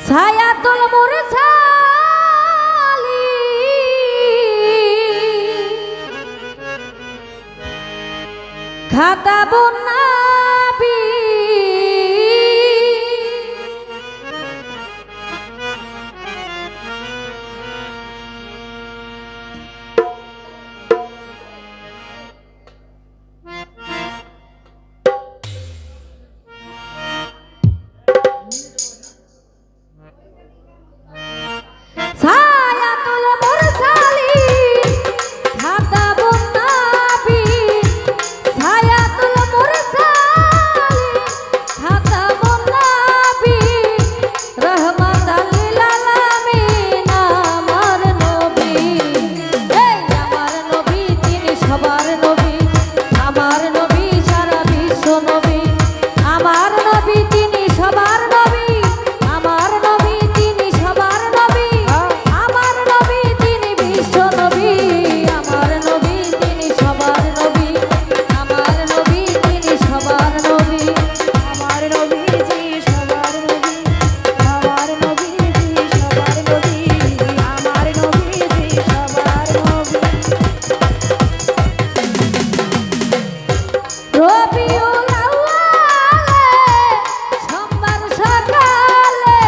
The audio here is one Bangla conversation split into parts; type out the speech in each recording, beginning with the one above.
ছায়াতল মোরে ছালি খাতা বন্যাবি ছায়াতল মোরে ছালি খাতা বন্যাবি ছায়াতল মোরে ছালি খাতা বন্যাবি রহমাতাল লিল আলামিন আমার নবী এই আমার নবী তিনি সবার নবী আমার নবী সারা বিশ্ব নবী আমার নবী তিনি সবার নবী আমার নবী তিনি সবার নবী আমার নবী তিনি বিশ্ব নবী আমার নবী তিনি সবার নবী আমার নবী তিনি সবার নবী আমার নবীজি সবার নবী আমার নবীজি সবার নবী আমার নবীজি সবার নবী রবিউল আউয়ালে সোমবার সকালে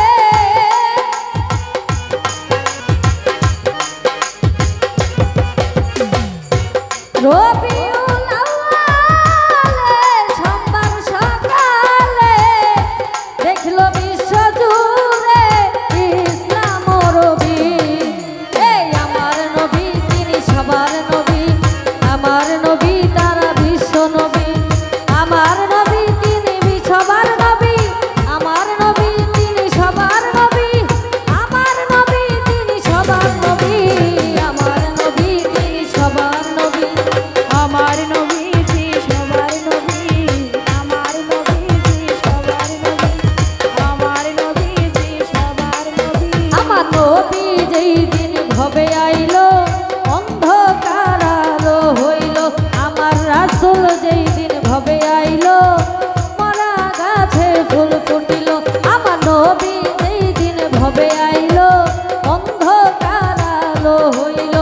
রবিউল আউয়ালে সোমবার সকালে দেখলো বিশ্ব জুড়ে ইসলাম রবি এই আমার নবী তিনি সবার নবী আমার নবী তারা বিশ্ব নবী আমার নবী তিনি সবার নবী আমার নবী তিনি সবার নবী আমার নবী তিনি সবার নবী আমার নবী তিনি সবার নবী আমার নবীজি সবার নবী আমার নবীজি সবার নবী আমার নবীজি সবার নবী আমার নবী যেই দিন ভবে আইলো অন্ধকার আলো হইল আমার রাসূল যেই দিন ভবে আইলো মরা গাছে ফুল ফুটিল আমার নবী যেই দিন ভবে আইলো অন্ধকার আলো হইল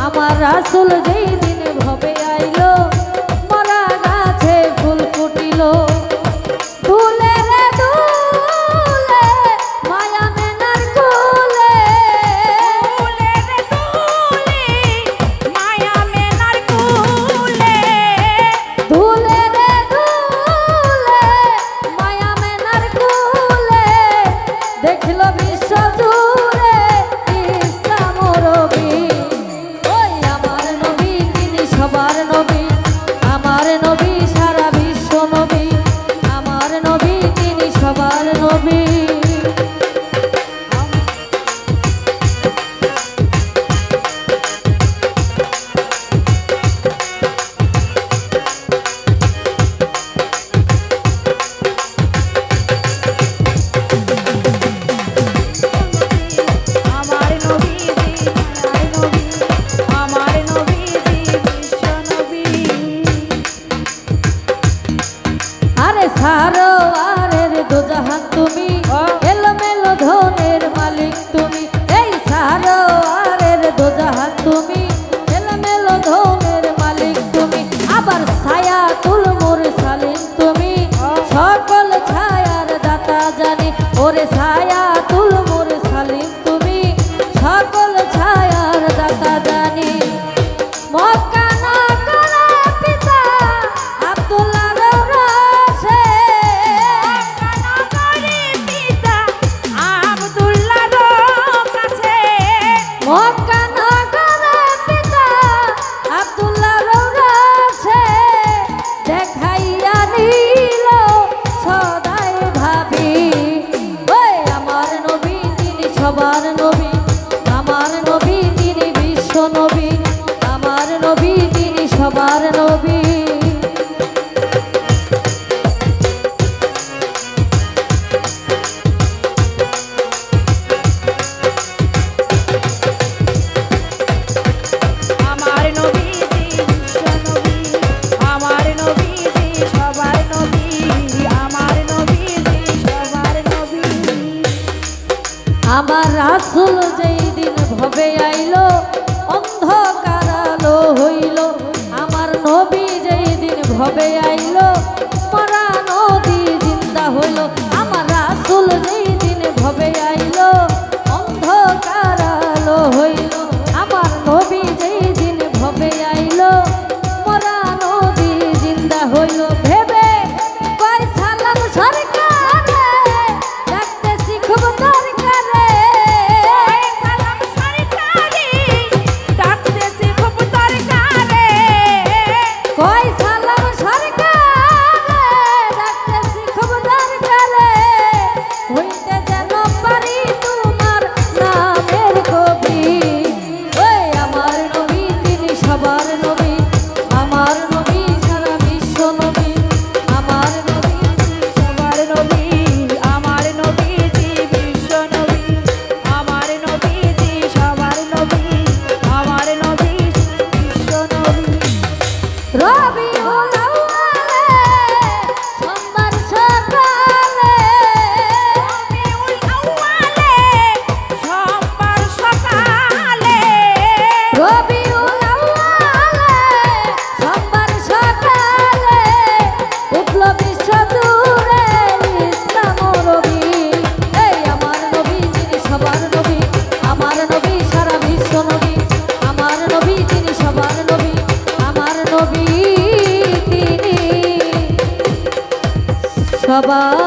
আমার রাসূল যেই দিন ভবে আইলো মরা গাছে ফুল ফুটিল দুলে রে দুলে মায়া মেনার কোলে দুলে রে দুলে মায়া মেনার কোলে দুলে রে দুলে মায়া মেনার কোলে দেখলো বিশ্ব জুড়ে ইসলাম রবি ওই আমার নবী তিনি সবার নবী আমার নবী সারা বিশ্ব নবী আমার নবী তিনি সবার নবী আমার নবীজি আমার নবী আমার নবীজি বিশ্ব নবী আরে সারো আরের দোজাহান তুমি এলোমেলো ধনের মালিক তুমি এই সারো আরের দোজাহান তুমি এলোমেলো ধনের মালিক তুমি আবার ছায়াতুল মুরসালিন তুমি সকল ছায়ার দাতা জানি ওরে ছায়াতুল মুরসালিন তুমি সকল ছায়ার দাতা জানি মক্কা নগরে পিতা আব্দুল্লাহর রসে মক্কা নগরে পিতা অন্ধকার আলো হইল আমার নবী যেই দিন ভবে আইল মরা নদী জিন্দা হইল আমার রাসূল যেই দিন ভবে আইল অন্ধকার আলো হইল আমার নবী যেই দিন ভবে আইল মরা নদী জিন্দা হইল ভেবে কই সালাম সরকারে ডাকতেছি খুব দরকারে সালাম সরকারে ডাকতেছি খুব দরকারে কই সালাম সরকারে ডাকতেছি খুব দরকারে হইতে যেন পারি তোমার নামের কবি ওই আমার নবী তিনি সবার নবী আমার নবী সারা বিশ্ব নবী আমার নবী সবার নবী আমার নবীজি বিশ্ব নবী আমার নবীজি সবার নবী আমার নবী বিশ্ব নবী রবিউল আউয়ালে সোমবার সকালে রবিউল আউয়ালে সোমবার সকালে রবিউল আউয়ালে সোমবার সকালে উঠল বিশ্ব দূরে ইসলাম রবি এই আমার নবী যিনি সবার নবী আমার নবী সারা বিশ্ব নবী আমার নবী যিনি সবার নবী আমার নবী তিনি সবার